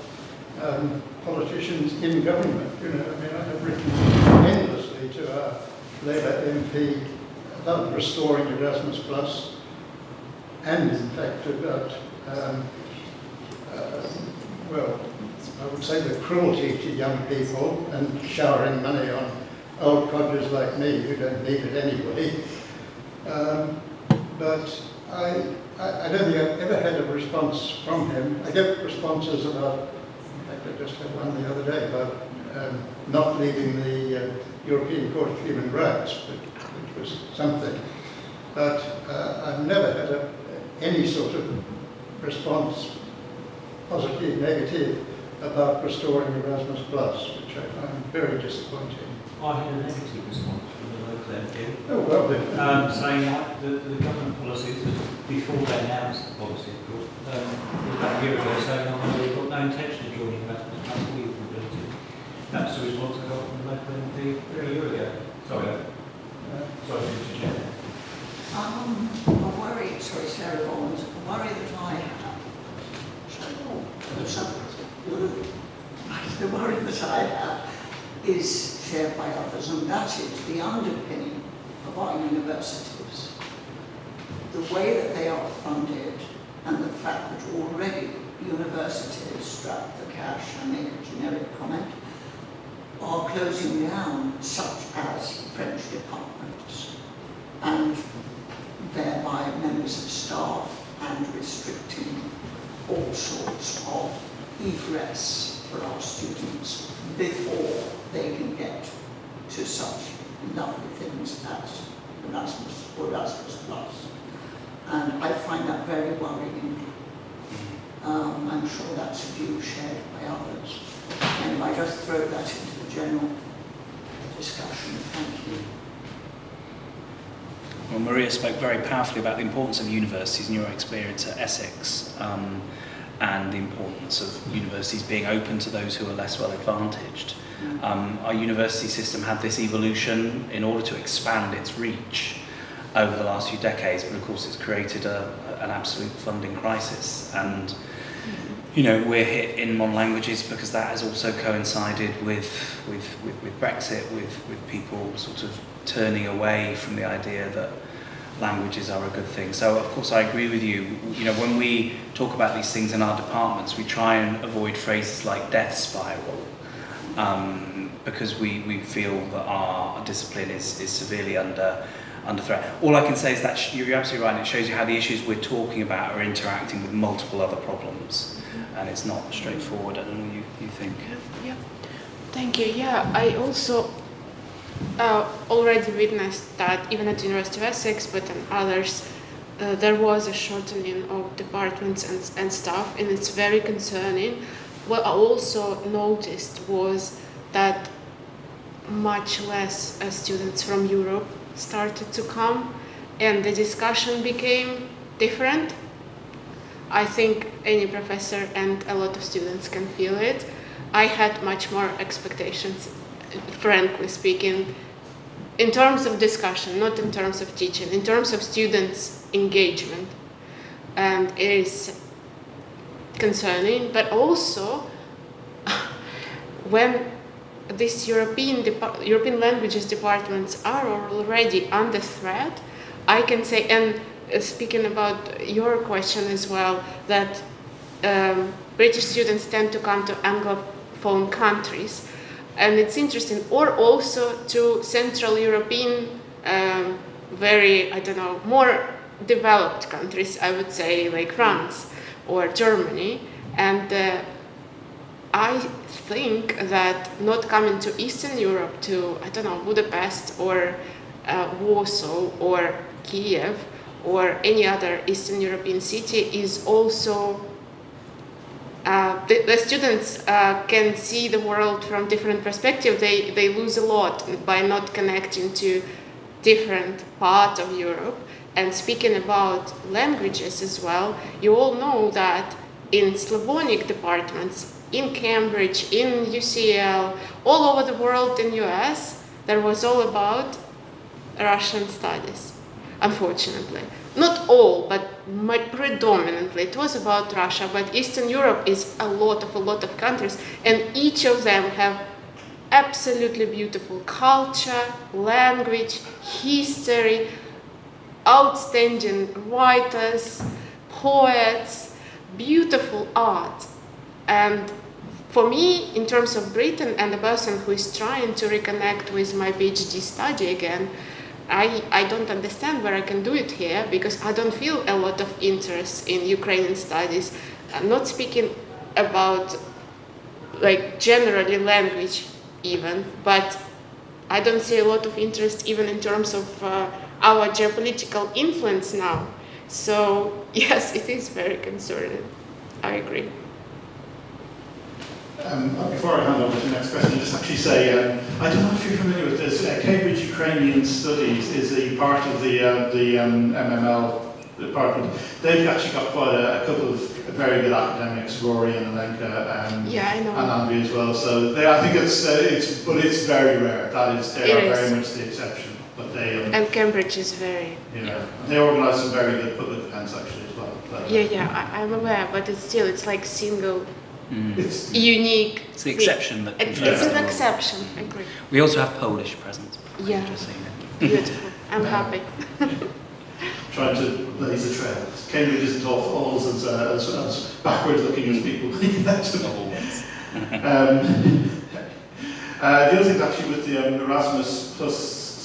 politicians in government. You know, I mean, I have written endlessly to our Labour MP about restoring Erasmus Plus, and in fact about, well, I would say the cruelty to young people and showering money on old codgers like me who don't need it anyway. But I don't think I've ever had a response from him. I get responses about, in fact I just had one the other day about not leaving the European Court of Human Rights, which was something. But I've never had any sort of response, positive, negative, about restoring Erasmus Plus, which I find very disappointing. I had a negative response from the local MP. Oh, well then. Saying that the government policies, before they announced the policy, of course, about a year ago, saying, they've got no intention of joining Erasmus Plus or Youth Mobility. That's the response I got from the local MP a year ago. Sorry to share. A worry, sorry, Sarah Bond, a worry that I have, the worry that I have is shared by others, and that is the underpinning of our universities. The way that they are funded, and the fact that already universities, strap the cash, I make a generic comment, are closing down, such as French departments, and thereby members of staff, and restricting all sorts of egress for our students before they can get to such lovely things as Erasmus or Erasmus Plus. And I find that very worrying. I'm sure that's a view shared by others. And I just throw that into the general discussion. Thank you. Well, Maria spoke very powerfully about the importance of universities and your experience at Essex, and the importance of universities being open to those who are less well advantaged. Our university system had this evolution in order to expand its reach over the last few decades, but of course it's created an absolute funding crisis. And you know, we're hit in modern languages because that has also coincided with Brexit, with people sort of turning away from the idea that languages are a good thing. So of course I agree with you. You know, when we talk about these things in our departments, we try and avoid phrases like death spiral, because we feel that our discipline is severely under threat. All I can say is that you're absolutely right, and it shows you how the issues we're talking about are interacting with multiple other problems, and it's not straightforward. I don't know what you think. Yeah, thank you. Yeah, I also already witnessed that even at the University of Essex, but in others, there was a shortening of departments and staff, and it's very concerning. What I also noticed was that much less students from Europe started to come, and the discussion became different. I think any professor and a lot of students can feel it. I had much more expectations, frankly speaking, in terms of discussion, not in terms of teaching, in terms of students' engagement. And it is concerning, but also when these European languages departments are already under threat, I can say, and speaking about your question as well, that British students tend to come to Anglophone countries, and it's interesting, or also to Central European, very, I don't know, more developed countries, I would say, like France or Germany, and I think that not coming to Eastern Europe, to, I don't know, Budapest or Warsaw or Kiev or any other Eastern European city is also, the students can see the world from different perspectives. They lose a lot by not connecting to different parts of Europe. And speaking about languages as well, you all know that in Slavonic departments, in Cambridge, in UCL, all over the world in US, there was all about Russian studies, unfortunately. Not all, but predominantly it was about Russia, but Eastern Europe is a lot of countries, and each of them have absolutely beautiful culture, language, history, outstanding writers, poets, beautiful art. And for me, in terms of Britain and the person who is trying to reconnect with my PhD study again, I don't understand where I can do it here, because I don't feel a lot of interest in Ukrainian studies. I'm not speaking about like generally language even, but I don't see a lot of interest even in terms of our geopolitical influence now. So yes, it is very concerning. I agree. Before I hand over to the next question, just actually say, I don't know if you're familiar with this, Cambridge Ukrainian Studies is a part of the MML department. They've actually got quite a couple of very good academics, Rory and Alenka, Yeah, I know. and Andy as well. So I think it's very rare. They are very much the exception. But they and Cambridge is very. Yeah, they organise some very good public events actually as well. But, I'm aware, but it's like single. It's unique. It's the exception that It's confirms the an rule. exception. I agree. We also have Polish presence. Yeah. Just saying it. Beautiful. I'm happy. Trying to blaze a trail. Cambridge isn't all as backwards looking as people imagine. The other thing actually with the Erasmus Plus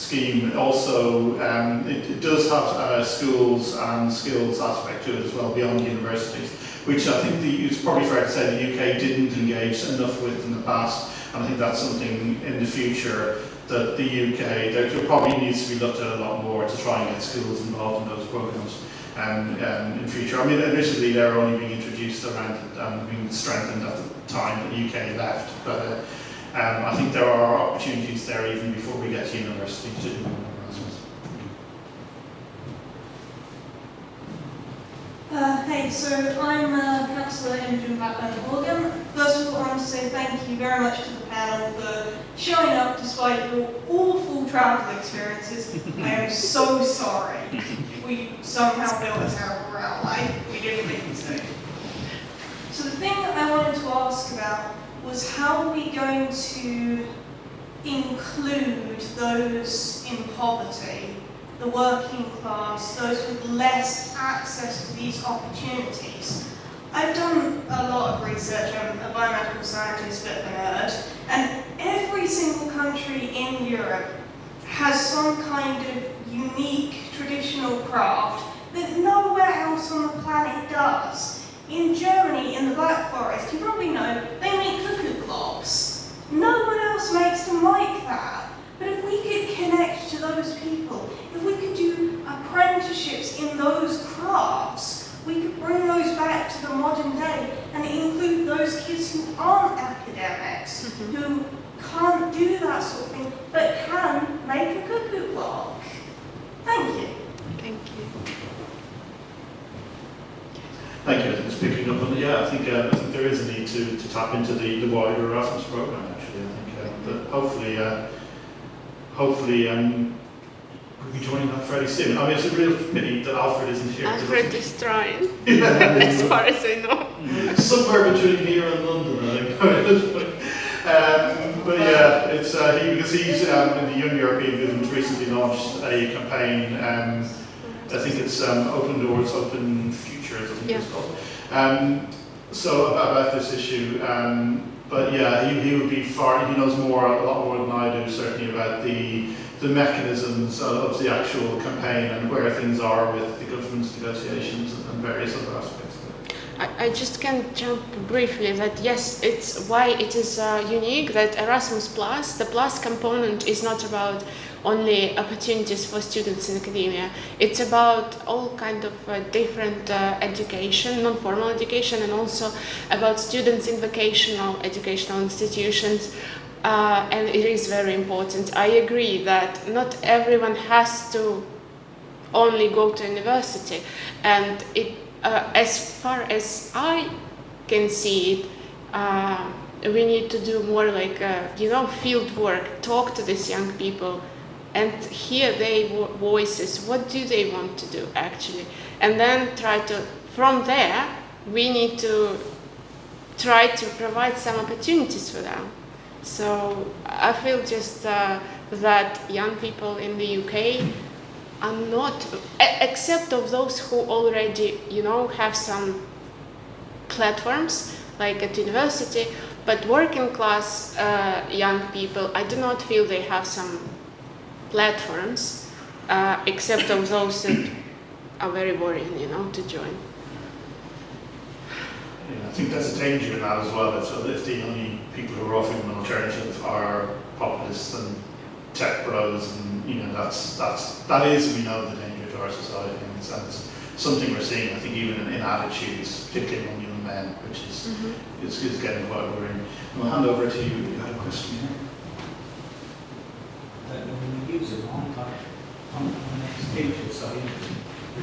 scheme also, it does have schools and skills aspect to it as well beyond universities, which I think it's probably fair to say the UK didn't engage enough with in the past, and I think that's something in the future that the UK, there probably needs to be looked at a lot more to try and get schools involved in those programs in future. I mean, initially they were only being introduced around and being strengthened at the time that the UK left, but I think there are opportunities there even before we get to university to do Erasmus. Hey, so I'm Councillor Imogen Blackburn-Horgan. First of all, I want to say thank you very much to the panel for showing up despite your awful travel experiences. I am so sorry. We somehow built a terrible rail line. We didn't mean to. So the thing that I wanted to ask about was how are we going to include those in poverty, the working class, those with less access to these opportunities? I've done a lot of research. I'm a biomedical scientist, bit of a nerd, and every single country in Europe has some kind of unique traditional craft that nowhere else on the planet does. In Germany, in the Black Forest, you probably know, they make cuckoo clocks. No one else makes them like that. But if we could connect to those people, if we could do apprenticeships in those crafts, we could bring those back to the modern day and include those kids who aren't academics, who can't do that sort of thing, but can make a cuckoo clock. Thank you. Thank you. Thank you. I think it's picking up on the, I think there is a need to tap into the wider Erasmus program. Actually, I think that hopefully we'll be joining that fairly soon. I mean, it's a real pity that Alfred isn't here. Alfred is trying, as far as I know. Somewhere between here and London, I think. But yeah, it's because he's in the Young European Movement recently launched a campaign. I think it's Open Doors, Open Futures, I think it's called. So about this issue, but yeah, he would be he knows a lot more than I do, certainly about the mechanisms of the actual campaign and where things are with the government's negotiations and various other aspects of it. I just can jump briefly that yes, it's why it is unique that Erasmus Plus, the Plus component is not about only opportunities for students in academia. It's about all kind of different education, non-formal education, and also about students in vocational educational institutions. And it is very important. I agree that not everyone has to only go to university, and it, as far as I can see it, we need to do more like field work, talk to these young people and hear their voices. What do they want to do actually? And then from there, we need to try to provide some opportunities for them. So I feel just that young people in the UK are not, except of those who already, have some platforms, like at university, but working class young people, I do not feel they have some platforms, except of those that are very worrying, to join. Yeah, I think there's a danger in that as well. If the only people who are offering an alternative are populists and tech bros, and that is, we know, the danger to our society, and it's something we're seeing. I think even in attitudes, particularly among young men, which is getting quite worrying. And we'll hand over to you. You had a question here. When we use it, I'm the next teacher, so you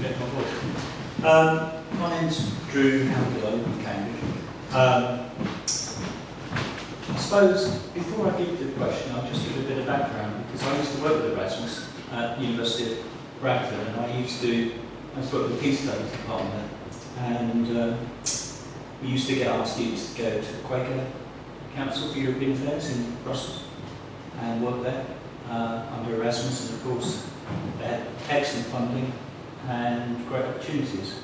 get my voice. My name's Drew Howgill from Cambridge. I suppose before I give the question, I'll just give a bit of background, because I used to work with Erasmus at the University of Bradford, and I used to work with the Peace Studies department, and we used to get our students to go to the Quaker Council for European Affairs in Brussels and work there under Erasmus, and of course they had excellent funding and great opportunities,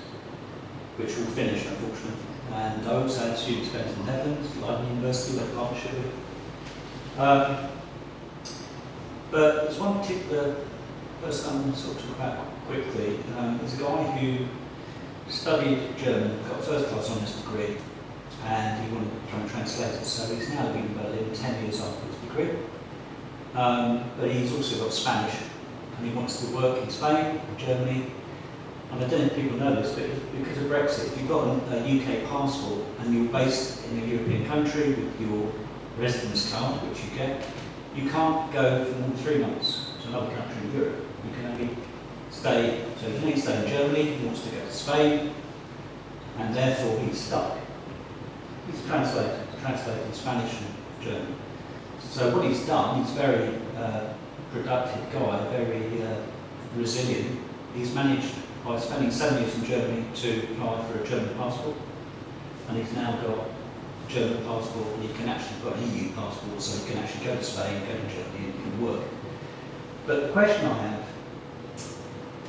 which all finished unfortunately. And I also had students going to the Netherlands, Leiden University, with a partnership with. But there's one particular person I'm going to sort of talk about quickly. There's a guy who studied German, got a first class honours degree, and he wanted to try and translate it. So he's now living in Berlin 10 years after his degree. But he's also got Spanish, and he wants to work in Spain, Germany. And I don't know if people know this, but because of Brexit, if you've got a UK passport and you're based in a European country with your residence card, which you get, you can't go for more than 3 months to another country in Europe. You can only stay, so he can only stay in Germany, he wants to go to Spain, and therefore he's stuck. He's translating Spanish and German. So what he's done, he's a very productive guy, very resilient. He's managed, by spending 7 years in Germany, to apply for a German passport, and he's now got a German passport. He can actually got an EU passport, so he can actually go to Spain, go to Germany, and work. But the question I have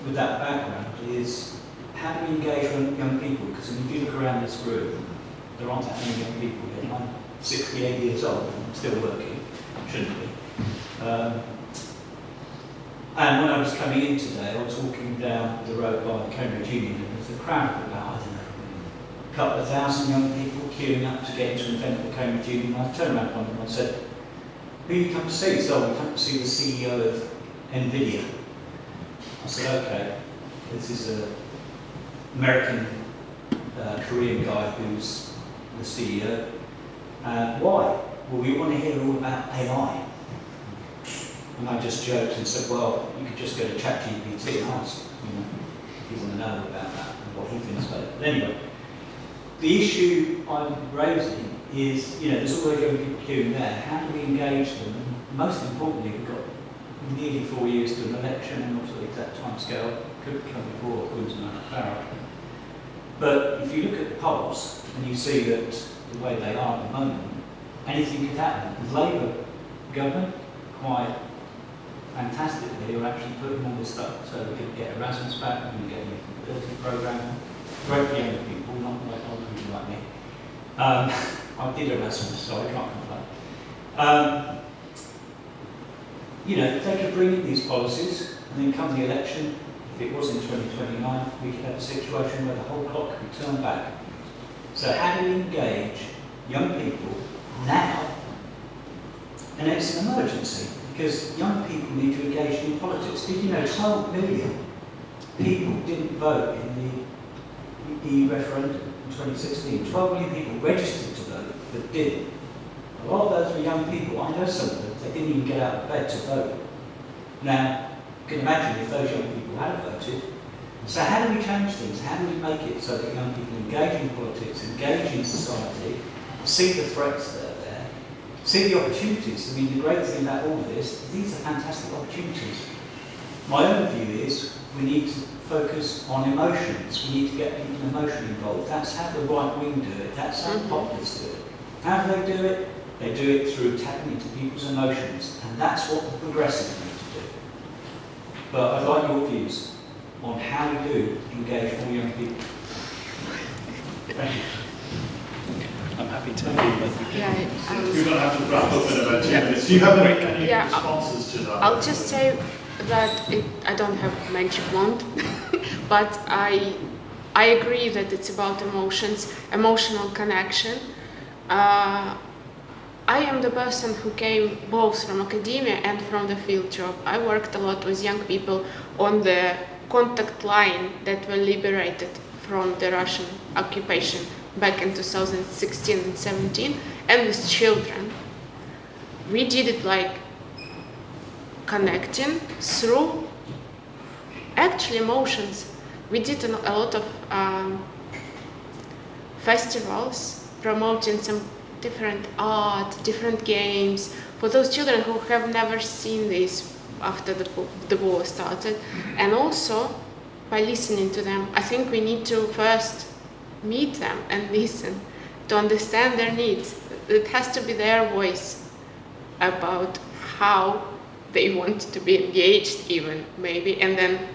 with that background is, how do we engage young people? Because if you look around this room, there aren't that many young people here. I'm 68 years old and I'm still working, shouldn't be. And when I was coming in today, I was walking down the road by the Cambridge Union, and there was a crowd of about, I don't know, a couple of thousand young people queuing up to get into an event at the Cambridge Union. And I turned around to one of them and I said, "Who you come to see?" So we come to see the CEO of NVIDIA. I said, "Okay, this is an American Korean guy who's the CEO. Why?" "Well, we want to hear all about AI." And I just joked and said, "Well, you could just go to ChatGPT and ask, if you want to know about that and what he thinks about it." But anyway, the issue I'm raising is, there's all the young people queuing there. How do we engage them? And most importantly, we've got nearly 4 years to an election, and also the exact time scale could come before Quantrill and Alfred. But if you look at the polls and you see that the way they are at the moment, anything could happen. The Labour government, quite fantastically, are actually putting all this stuff. So we're going to get Erasmus back, we're going to get a youth mobility programme, great for young people, not like old people like me. I did Erasmus, so I can't complain. They could bring in these policies, and then come the election, if it was in 2029, we could have a situation where the whole clock could be turned back. So how do we engage young people now? And it's an emergency, because young people need to engage in politics. Did you know 12 million people didn't vote in the EU referendum in 2016? 12 million people registered to vote, but didn't. A lot of those were young people. I know some of them, they didn't even get out of bed to vote. Now, you can imagine if those young people had voted. So how do we change things? How do we make it so that young people engage in politics, engage in society, see the threats that are there, see the opportunities? I mean, the great thing about all of this is these are fantastic opportunities. My own view is we need to focus on emotions. We need to get people emotionally involved. That's how the right wing do it. That's how the populists do it. How do they do it? They do it through tapping into people's emotions. And that's what the progressives need to do. But I'd like your views on how we do engage all young people. Thank you. I'm happy to. You're going to have to wrap up in about 2 minutes. Do you have any responses to that? I'll just say that I don't have magic wand, but I agree that it's about emotions, emotional connection. I am the person who came both from academia and from the field job. I worked a lot with young people on the contact line that were liberated from the Russian occupation back in 2016 and 17, and with children. We did it like connecting through actually emotions. We did a lot of festivals promoting some different art, different games for those children who have never seen this after the war started. And also by listening to them. I think we need to first meet them and listen to understand their needs. It has to be their voice about how they want to be engaged even, maybe, and then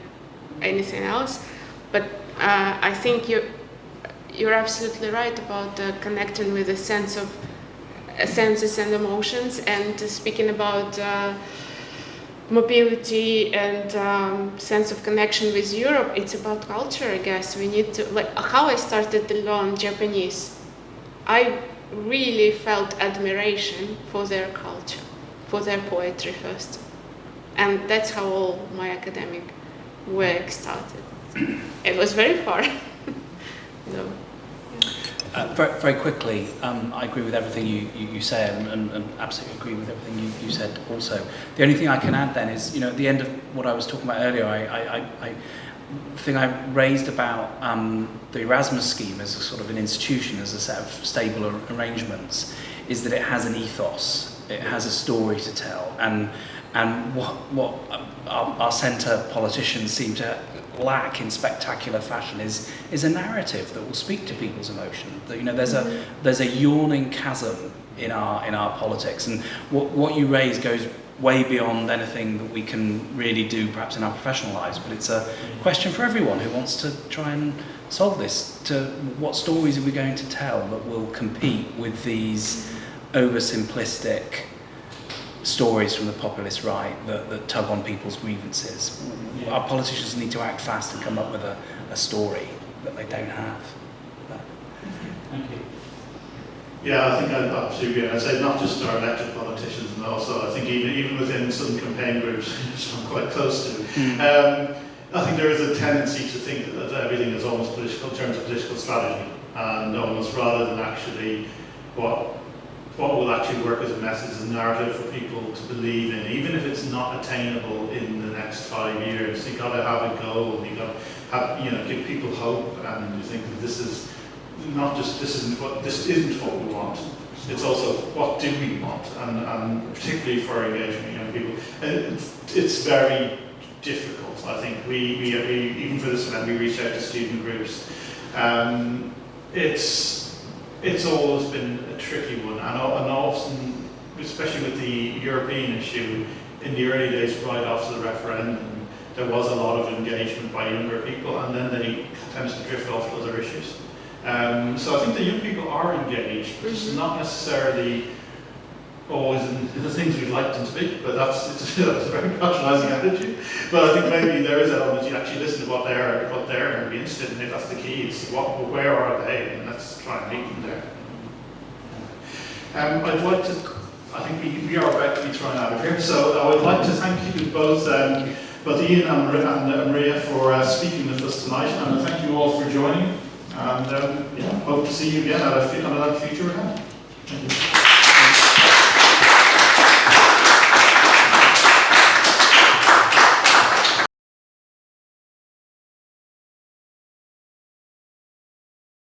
anything else. But I think you're absolutely right about connecting with a sense of senses and emotions, and speaking about mobility and sense of connection with Europe. It's about culture, I guess. We need to, like how I started to learn Japanese, I really felt admiration for their culture, for their poetry first. And that's how all my academic work started. It was very far. No. Very quickly, I agree with everything you say, and absolutely agree with everything you said also. The only thing I can add then is, at the end of what I was talking about earlier, the thing I raised about the Erasmus scheme as a sort of an institution, as a set of stable arrangements, is that it has an ethos, it has a story to tell, and what our centre politicians seem to lack in spectacular fashion is a narrative that will speak to people's emotion. There's a yawning chasm in our politics, and what you raise goes way beyond anything that we can really do perhaps in our professional lives, but it's a question for everyone who wants to try and solve this. To what stories are we going to tell that will compete with these oversimplistic stories from the populist right that tug on people's grievances? Our politicians need to act fast and come up with a story that they don't have. Thank you. Yeah, I think I'd absolutely agree. I'd say not just our elected politicians, and also I think even within some campaign groups, which I'm quite close to, I think there is a tendency to think that everything is almost political in terms of political strategy, and almost rather than actually what will actually work as a message, as a narrative for people to believe in, even if it's not attainable in the next 5 years. You've got to have a goal, you've got to have, give people hope, and you think that this is not just, this isn't what we want, it's also what do we want, and particularly for engagement with young people. It's very difficult. I think we even for this event, we reached out to student groups. It's always been a tricky one, and often, especially with the European issue, in the early days right after the referendum, there was a lot of engagement by younger people, and then they tend to drift off to other issues. So I think the young people are engaged, but it's not necessarily always in the things we'd like them to be, but that's a very patronising attitude. But I think maybe there is elements you actually listen to what they're going to be interested in. If that's the key, is where are they, and let's try and meet them there. I'd like to. I think we are about to be thrown out of here, so I would like to thank you both Ian and Maria for speaking with us tonight, and thank you all for joining. And hope to see you again at a future event. Thank you.